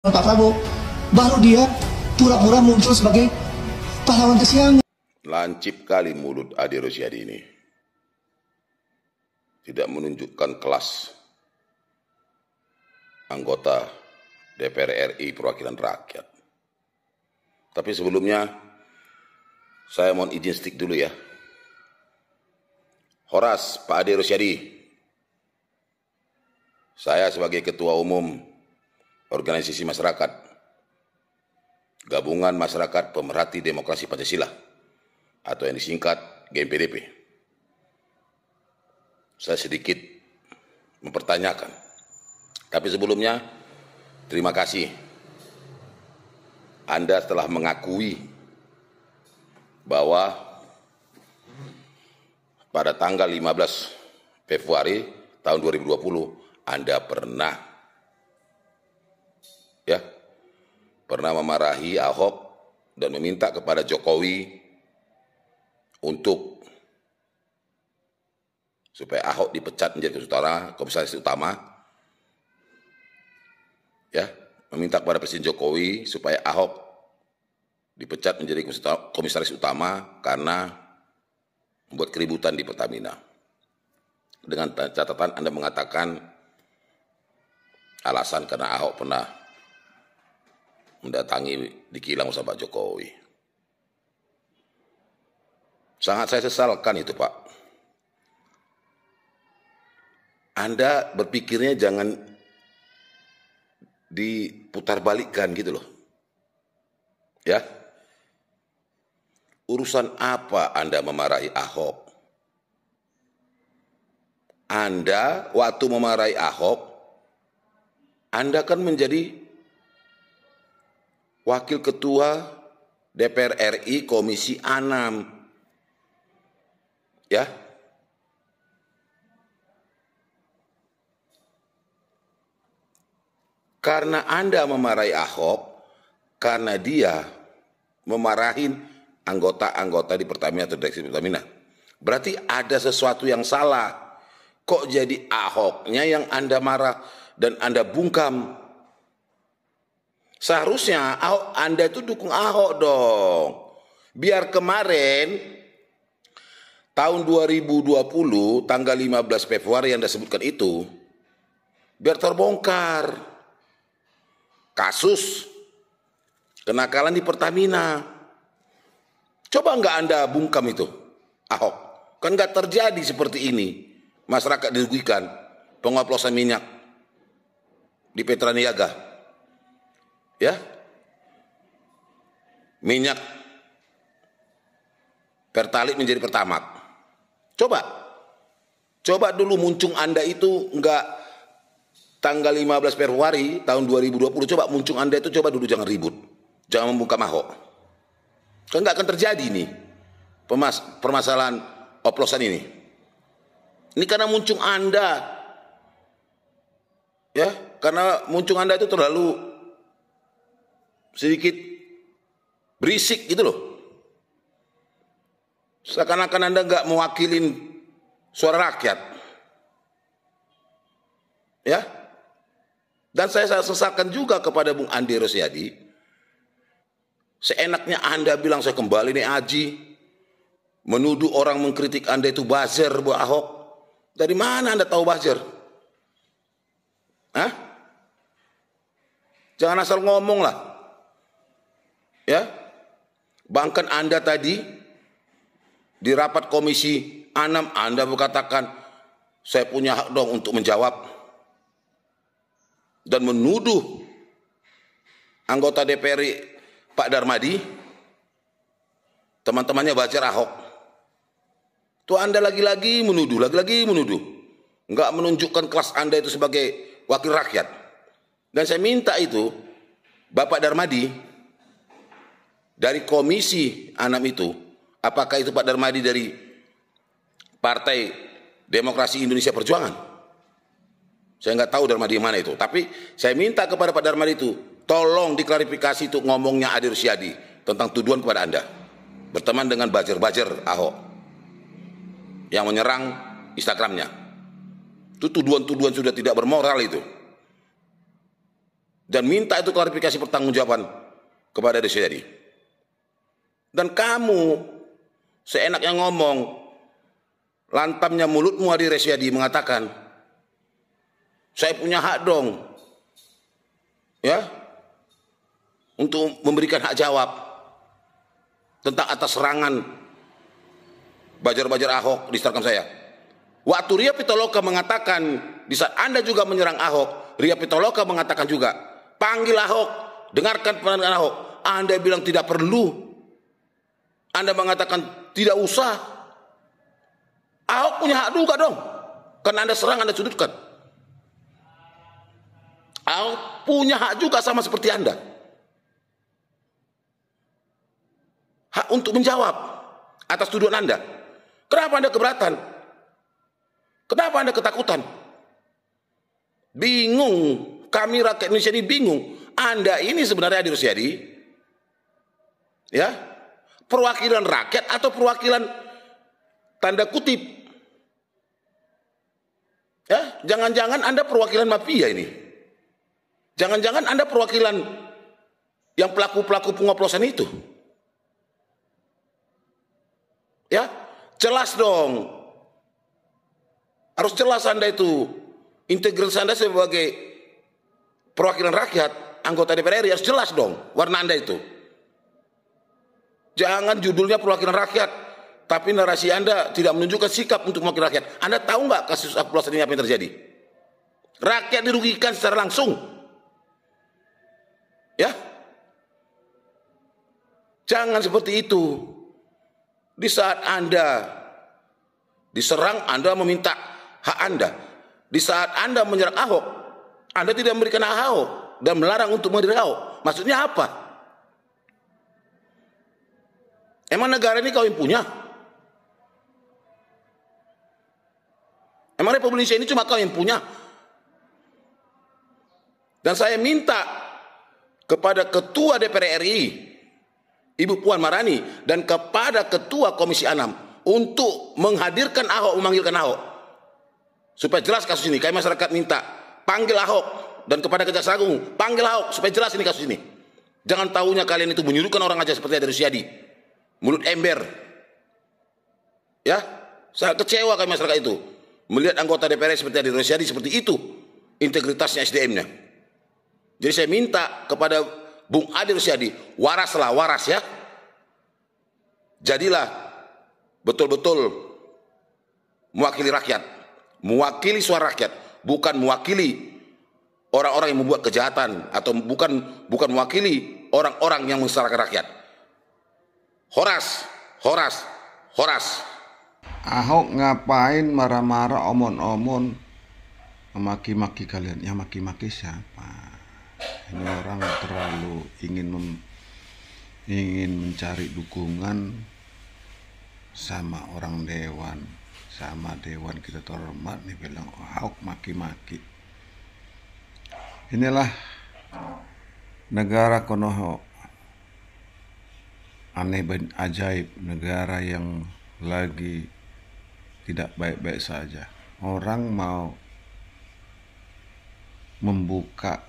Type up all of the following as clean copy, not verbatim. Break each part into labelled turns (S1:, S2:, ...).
S1: Pak Prabowo, baru dia pura-pura muncul sebagai pahlawan kesiangan.
S2: Lancip kali mulut Ade Rosiadi ini. Tidak menunjukkan kelas anggota DPR RI perwakilan rakyat. Tapi sebelumnya, saya mohon izin stick dulu ya. Horas, Pak Ade Rosiadi. Saya sebagai Ketua Umum Organisasi Masyarakat Gabungan Masyarakat Pemerhati Demokrasi Pancasila atau yang disingkat GMPDP. Saya sedikit mempertanyakan. Tapi sebelumnya, terima kasih Anda telah mengakui bahwa pada tanggal 15 Februari tahun 2020 Anda pernah memarahi Ahok dan meminta kepada Jokowi untuk supaya Ahok dipecat menjadi komisaris utama, ya, meminta kepada Presiden Jokowi supaya Ahok dipecat menjadi komisaris utama karena membuat keributan di Pertamina. Dengan catatan Anda mengatakan alasan karena Ahok pernah mendatangi di kilang sama Pak Jokowi. Sangat saya sesalkan itu, Pak. Anda berpikirnya jangan diputarbalikkan gitu loh. Ya. Urusan apa Anda memarahi Ahok? Anda waktu memarahi Ahok, Anda kan menjadi Wakil Ketua DPR RI Komisi 6. Ya. Karena Anda memarahi Ahok, karena dia memarahin anggota-anggota di Pertamina atau direksi Pertamina. Berarti ada sesuatu yang salah. Kok jadi Ahoknya yang Anda marah dan Anda bungkam? Seharusnya Anda itu dukung Ahok dong. Biar kemarin tahun 2020 tanggal 15 Februari yang Anda sebutkan itu biar terbongkar kasus kenakalan di Pertamina. Coba nggak Anda bungkam itu Ahok? Kan nggak terjadi seperti ini. Masyarakat dirugikan, pengoplosan minyak di Petraniaga. Ya, minyak Pertalite menjadi Pertamax. Coba dulu muncung Anda itu enggak tanggal 15 Februari tahun 2020. Coba muncung Anda itu coba dulu, jangan ribut, jangan membungkam Ahok. Kan enggak akan terjadi nih permasalahan oplosan ini. Ini karena muncung Anda, ya, karena muncung Anda itu terlalu sedikit berisik gitu loh. Seakan-akan Anda nggak mewakilin suara rakyat. Ya. Dan saya sesalkan juga kepada Bung Ade Rosiadi. Seenaknya Anda bilang saya kembali nih Aji. Menuduh orang mengkritik Anda itu buzzer buat Ahok. Dari mana Anda tahu buzzer? Hah? Jangan asal ngomong lah. Ya, bahkan Anda tadi di rapat Komisi 6 Anda berkatakan saya punya hak dong untuk menjawab dan menuduh anggota DPR Pak Darmadi teman-temannya buzzer Ahok. Tuh Anda lagi-lagi menuduh, nggak menunjukkan kelas Anda itu sebagai wakil rakyat. Dan saya minta itu Bapak Darmadi dari Komisi 6 itu, apakah itu Pak Darmadi dari Partai Demokrasi Indonesia Perjuangan? Saya nggak tahu Darmadi yang mana itu. Tapi saya minta kepada Pak Darmadi itu, tolong diklarifikasi itu ngomongnya Ade Rosiadi tentang tuduhan kepada Anda. Berteman dengan buzzer Ahok yang menyerang Instagramnya. Itu tuduhan-tuduhan sudah tidak bermoral itu. dan minta itu klarifikasi pertanggungjawaban kepada Rosiyadi. Dan kamu seenaknya ngomong, lantamnya mulutmu Adi Rosiyadi mengatakan, saya punya hak dong, ya, untuk memberikan hak jawab tentang atas serangan bajar-bajar Ahok di Instagram saya. Waktu Ria Pitaloka mengatakan, di saat Anda juga menyerang Ahok, Ria Pitaloka mengatakan juga, panggil Ahok, dengarkan penanganan Ahok. Anda bilang tidak perlu. Anda mengatakan tidak usah. Ahok punya hak juga dong. Karena Anda serang, Anda sudutkan. Ahok punya hak juga sama seperti Anda. Hak untuk menjawab atas tuduhan Anda. Kenapa Anda keberatan? Kenapa Anda ketakutan? Bingung. Kami rakyat Indonesia ini bingung. Anda ini sebenarnya Adi Rosiyadi, ya, perwakilan rakyat atau perwakilan tanda kutip, ya, jangan-jangan Anda perwakilan mafia ini, jangan-jangan Anda perwakilan yang pelaku-pelaku pengoplosan itu, ya, jelas dong, harus jelas Anda itu, integritas Anda sebagai perwakilan rakyat, anggota DPR RI harus jelas dong warna Anda itu. Jangan judulnya perwakilan rakyat, tapi narasi Anda tidak menunjukkan sikap untuk mewakili rakyat. Anda tahu nggak kasus oplosan ini apa yang terjadi? Rakyat dirugikan secara langsung. Ya, jangan seperti itu. Di saat Anda diserang, Anda meminta hak Anda. Di saat Anda menyerang Ahok, Anda tidak memberikan hak Ahok dan melarang untuk menghadirkan Ahok. Maksudnya apa? Emang negara ini kau yang punya? Emang Republik Indonesia ini cuma kau yang punya? Dan saya minta kepada Ketua DPR RI, Ibu Puan Maharani, dan kepada Ketua Komisi 6 untuk menghadirkan Ahok, memanggilkan Ahok. Supaya jelas kasus ini. Kami masyarakat minta, panggil Ahok, dan kepada Kejaksaan Agung, panggil Ahok supaya jelas ini kasus ini. Jangan tahunya kalian itu menyuruhkan orang aja seperti Adi Rosiyadi. Mulut ember. Ya, saya kecewa kami masyarakat itu melihat anggota DPR seperti Adi Rosiyadi seperti itu integritasnya, SDM-nya. Jadi saya minta kepada Bung Adi Rosiyadi, waraslah, waras ya. Jadilah betul-betul mewakili rakyat, mewakili suara rakyat, bukan mewakili orang-orang yang membuat kejahatan, atau bukan mewakili orang-orang yang menyengsarakan rakyat. Horas, horas, horas.
S3: Ahok ngapain marah-marah, omon-omon, memaki-maki kalian? Ya maki-maki siapa? Ini orang terlalu ingin mencari dukungan sama orang dewan, sama dewan kita terhormat nih, bilang Ahok maki-maki. Inilah negara Konoha, aneh dan ajaib, negara yang lagi tidak baik-baik saja. Orang mau membuka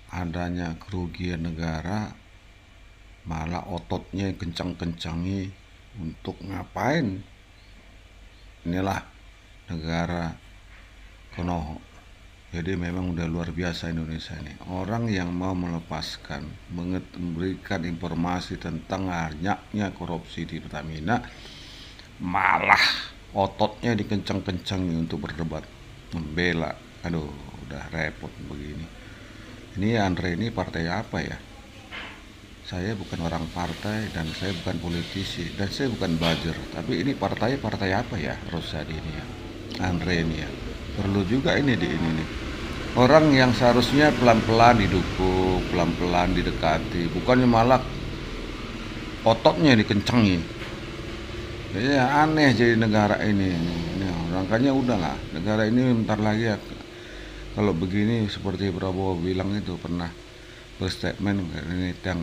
S3: adanya kerugian negara, malah ototnya kencang-kencangi untuk ngapain. Inilah negara Konoha. Jadi memang udah luar biasa Indonesia ini. Orang yang mau melepaskan, memberikan informasi tentang banyaknya korupsi di Pertamina, malah ototnya dikencang-kencangi untuk berdebat, membela. Aduh, udah repot begini. Ini Andre ini partai apa ya? Saya bukan orang partai dan saya bukan politisi dan saya bukan buzzer. Tapi ini partai apa ya Rosiyadi ini ya? Andre ini ya. Perlu juga ini nih. Orang yang seharusnya pelan-pelan didukung, pelan-pelan didekati, bukannya malah ototnya dikencengi. Ya aneh jadi negara ini. Makanya udahlah, negara ini bentar lagi ya, kalau begini seperti Prabowo bilang itu pernah berstatement ini yang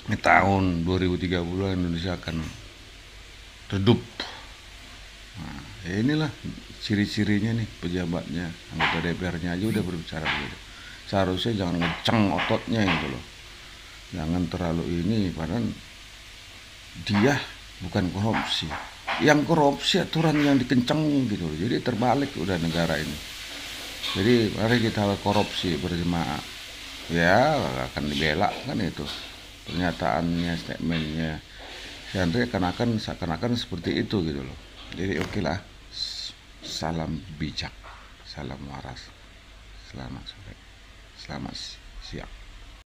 S3: ini tahun 2030 Indonesia akan redup. Nah, ya inilah ciri-cirinya nih pejabatnya, anggota DPR-nya aja udah berbicara begitu. seharusnya jangan ngeceng ototnya gitu loh, jangan terlalu ini, padahal dia bukan korupsi, yang korupsi aturan yang dikencengin gitu loh. Jadi terbalik udah negara ini. Jadi mari kita korupsi berjemaah, ya akan dibela kan itu pernyataannya, statementnya seakan-akan seperti itu gitu loh. Jadi oke lah, salam bijak, salam waras, selamat sore, selamat siang.